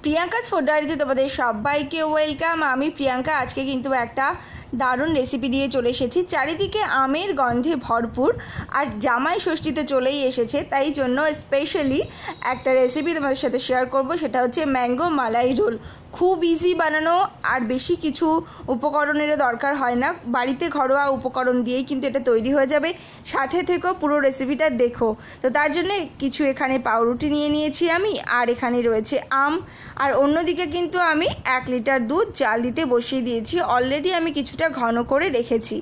Priyanka's food ডায়েরিতে তোমাদের সবাইকে ওয়েলকাম। আমি প্রিয়াঙ্কা আজকে কিন্তু একটা দারুণ রেসিপি নিয়ে চলে এসেছি। চারিদিকে আমের গন্ধে ভরপুর আর জামাই ষষ্ঠীতে চলেই এসেছে, তাই জন্য স্পেশালি একটা রেসিপি তোমাদের সাথে শেয়ার করব। সেটা হচ্ছে ম্যাঙ্গো মালাই রোল। খুব ইজি বানানো আর বেশি কিছু উপকরণেরও দরকার হয় না, বাড়িতে ঘরোয়া উপকরণ দিয়েই কিন্তু এটা তৈরি হয়ে যাবে। সাথে থেকেও পুরো রেসিপিটা দেখো। তো তার জন্য কিছু এখানে পাউরুটি নিয়ে নিয়েছি আমি, আর এখানে রয়েছে আম, আর অন্যদিকে কিন্তু আমি 1 লিটার দুধ জাল দিতে বসিয়ে দিয়েছি। অলরেডি আমি কিছুটা ঘন করে রেখেছি।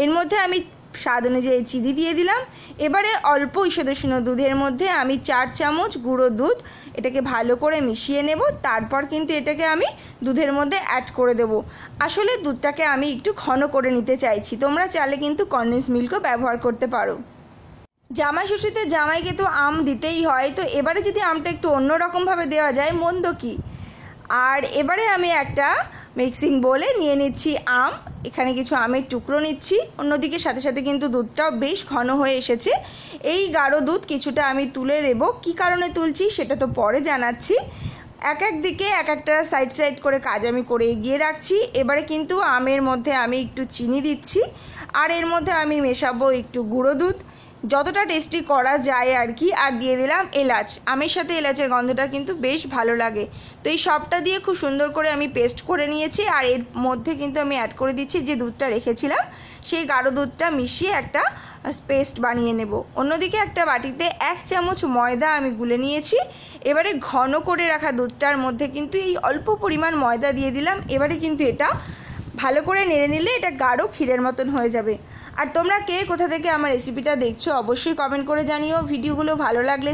এর মধ্যে আমি স্বাদ অনুযায়ী চিনি দিয়ে দিলাম। এবারে অল্প ঈষদুষ্ণ দুধের মধ্যে আমি 4 চামচ গুঁড়ো দুধ এটাকে ভালো করে মিশিয়ে নেব। তারপর কিন্তু এটাকে আমি দুধের মধ্যে অ্যাড করে দেব। আসলে দুধটাকে আমি একটু ঘন করে নিতে চাইছি, তোমরা চাইলে কিন্তু কনডেন্স মিল্কও ব্যবহার করতে পারো। জামাই ষষ্ঠীতে জামাইকে তো আম দিতেই হয়, তো এবারে যদি আমটা একটু অন্যরকমভাবে দেওয়া যায় মন্দ কি। আর এবারে আমি একটা মিক্সিং বোলে নিয়ে নিচ্ছি আম, এখানে কিছু আমের টুকরো নিচ্ছি। অন্যদিকে সাথে সাথে কিন্তু দুধটাও বেশ ঘন হয়ে এসেছে। এই গাঢ় দুধ কিছুটা আমি তুলে নেব। কী কারণে তুলছি সেটা তো পরে জানাচ্ছি। এক এক দিকে এক একটা সাইড করে কাজ আমি করে এগিয়ে রাখছি। এবারে কিন্তু আমের মধ্যে আমি একটু চিনি দিচ্ছি, আর এর মধ্যে আমি মেশাবো একটু গুঁড়ো দুধ, যতটা টেস্টি করা যায় আর কি। আর দিয়ে দিলাম এলাচ। আমের সাথে এলাচের গন্ধটা কিন্তু বেশ ভালো লাগে। তো এই সবটা দিয়ে খুব সুন্দর করে আমি পেস্ট করে নিয়েছি। আর এর মধ্যে কিন্তু আমি অ্যাড করে দিচ্ছি যে দুধটা রেখেছিলাম, সেই গাঢ় দুধটা মিশিয়ে একটা পেস্ট বানিয়ে নেব। অন্যদিকে একটা বাটিতে 1 চামচ ময়দা আমি গুলে নিয়েছি। এবারে ঘন করে রাখা দুধটার মধ্যে কিন্তু এই অল্প পরিমাণ ময়দা দিয়ে দিলাম। এবারে কিন্তু এটা ভালো করে নেড়ে নিলে এটা গাঢ় ক্ষীরের মতন হয়ে যাবে। আর তোমরা কে কোথা থেকে আমার রেসিপিটা দেখছো অবশ্যই কমেন্ট করে জানিও। ভিডিওগুলো ভালো লাগলে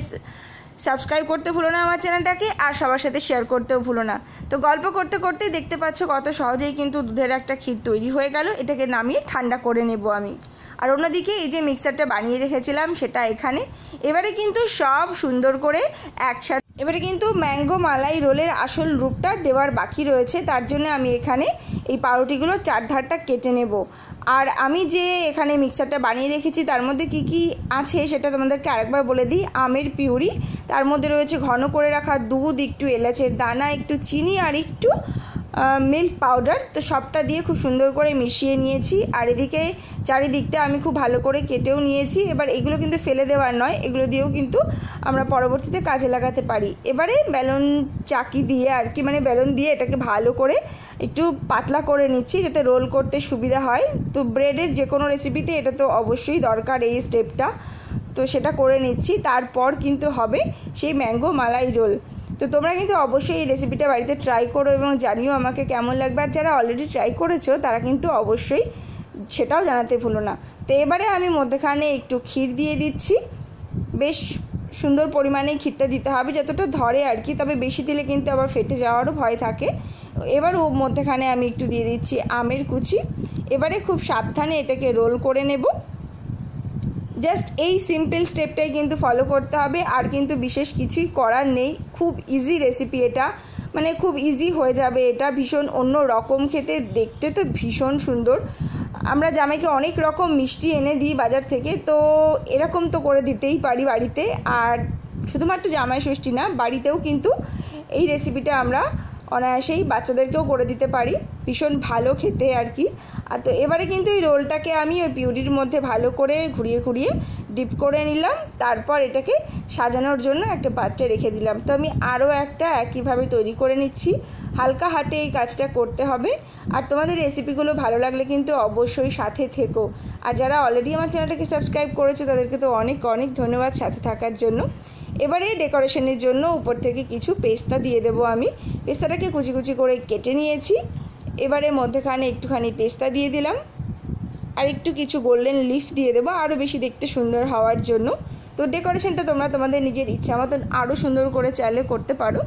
সাবস্ক্রাইব করতে ভুলো না আমার চ্যানেলটাকে, আর সবার সাথে শেয়ার করতেও ভুলো না। তো গল্প করতে করতেই দেখতে পাচ্ছ কত সহজেই কিন্তু দুধের একটা ক্ষীর তৈরি হয়ে গেল। এটাকে নামিয়ে ঠান্ডা করে নেব আমি। আর অন্যদিকে এই যে মিক্সারটা বানিয়ে রেখেছিলাম সেটা এখানে। এবারে কিন্তু সব সুন্দর করে একসাথে এবারে কিন্তু ম্যাঙ্গো মালাই রোলের আসল রূপটা দেওয়ার বাকি রয়েছে। তার জন্য আমি এখানে এই পাউরুটিগুলোর 4 ধারটা কেটে নেব। আর আমি যে এখানে মিক্সারটা বানিয়ে রেখেছি তার মধ্যে কি কি আছে সেটা তোমাদেরকে আরেকবার বলে দিই। আমের পিউরি, তার মধ্যে রয়েছে ঘন করে রাখা দুধ, একটু এলাচের দানা, একটু চিনি, আর একটু মিল্ক পাউডার। তো সবটা দিয়ে খুব সুন্দর করে মিশিয়ে নিয়েছি। আর এদিকে চারিদিকটা আমি খুব ভালো করে কেটেও নিয়েছি। এবার এগুলো কিন্তু ফেলে দেওয়ার নয়, এগুলো দিয়েও কিন্তু আমরা পরবর্তীতে কাজে লাগাতে পারি। এবারে বেলুন চাকি দিয়ে আর কি, মানে বেলুন দিয়ে এটাকে ভালো করে একটু পাতলা করে নিচ্ছি যাতে রোল করতে সুবিধা হয়। তো ব্রেডের যে কোনো রেসিপিতে এটা তো অবশ্যই দরকার এই স্টেপটা, তো সেটা করে নিচ্ছি। তারপর কিন্তু হবে সেই ম্যাঙ্গো মালাই রোল। তো তোমরা কিন্তু অবশ্যই এই রেসিপিটা বাড়িতে ট্রাই করো এবং জানিও আমাকে কেমন লাগবে। আর যারা অলরেডি ট্রাই করেছো তারা কিন্তু অবশ্যই সেটাও জানাতে ভুলো না। তো এবারে আমি মধ্যেখানে একটু ক্ষীর দিয়ে দিচ্ছি। বেশ সুন্দর পরিমাণে ক্ষীরটা দিতে হবে, যতটা ধরে আর কি, তবে বেশি দিলে কিন্তু আবার ফেটে যাওয়ারও ভয় থাকে। এবার ও মধ্যেখানে আমি একটু দিয়ে দিচ্ছি আমের কুচি। এবারে খুব সাবধানে এটাকে রোল করে নেব। জাস্ট এই সিম্পল স্টেপটাই কিন্তু ফলো করতে হবে, আর কিন্তু বিশেষ কিছুই করার নেই। খুব ইজি রেসিপি এটা, মানে খুব ইজি হয়ে যাবে এটা। ভীষণ অন্য রকম খেতে, দেখতে তো ভীষণ সুন্দর। আমরা জামাইকে অনেক রকম মিষ্টি এনে দিই বাজার থেকে, তো এরকম তো করে দিতেই পারি বাড়িতে। আর শুধুমাত্র জামাই ষষ্ঠী না, বাড়িতেও কিন্তু এই রেসিপিটা আমরা অনায়াসেই বাচ্চাদেরকেও করে দিতে পারি। ভীষণ ভালো খেতে আর কি। আর তো এবারে কিন্তু এই রোলটাকে আমি ওই পিউরির মধ্যে ভালো করে ঘুরিয়ে ঘুরিয়ে ডিপ করে নিলাম। তারপর এটাকে সাজানোর জন্য একটা পাত্রে রেখে দিলাম। তো আমি আরও একটা একইভাবে তৈরি করে নিচ্ছি। হালকা হাতে এই কাজটা করতে হবে। আর তোমাদের রেসিপিগুলো ভালো লাগলে কিন্তু অবশ্যই সাথে থেকো। আর যারা অলরেডি আমার চ্যানেলটাকে সাবস্ক্রাইব করেছো তাদেরকে তো অনেক অনেক ধন্যবাদ সাথে থাকার জন্য। এবারে ডেকোরেশনের জন্য উপর থেকে কিছু পেস্তা দিয়ে দেবো আমি। পেস্তাটাকে কুচি কুচি করে কেটে নিয়েছি। এবারে মধ্যেখানে একটুখানি পেস্তা দিয়ে দিলাম, আর একটু কিছু গোল্ডেন লিফ দিয়ে দেবো আরও বেশি দেখতে সুন্দর হওয়ার জন্য। তো ডেকোরেশনটা তোমরা তোমাদের নিজের ইচ্ছা মতন আরও সুন্দর করে চাইলে করতে পারো।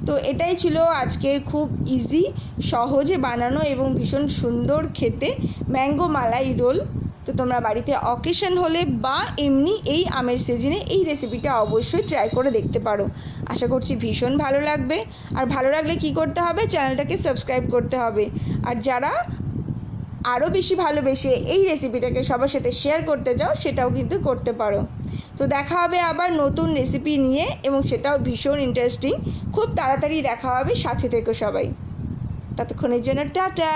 তো এটাই ছিল আজকের খুব ইজি, সহজে বানানো এবং ভীষণ সুন্দর খেতে ম্যাঙ্গো মালাই রোল। তো তোমরা বাড়িতে অকেশন হলে বা এমনি এই আমের সিজনে এই রেসিপিটা অবশ্যই ট্রাই করে দেখতে পারো। আশা করছি ভীষণ ভালো লাগবে। আর ভালো লাগলে কি করতে হবে, চ্যানেলটাকে সাবস্ক্রাইব করতে হবে। আর যারা আরও বেশি ভালোবেসে এই রেসিপিটাকে সবার সাথে শেয়ার করতে চাও সেটাও কিন্তু করতে পারো। তো দেখা হবে আবার নতুন রেসিপি নিয়ে, এবং সেটাও ভীষণ ইন্টারেস্টিং। খুব তাড়াতাড়ি দেখা হবে, সাথে থেকো সবাই। ততক্ষণের জন্য টাটা।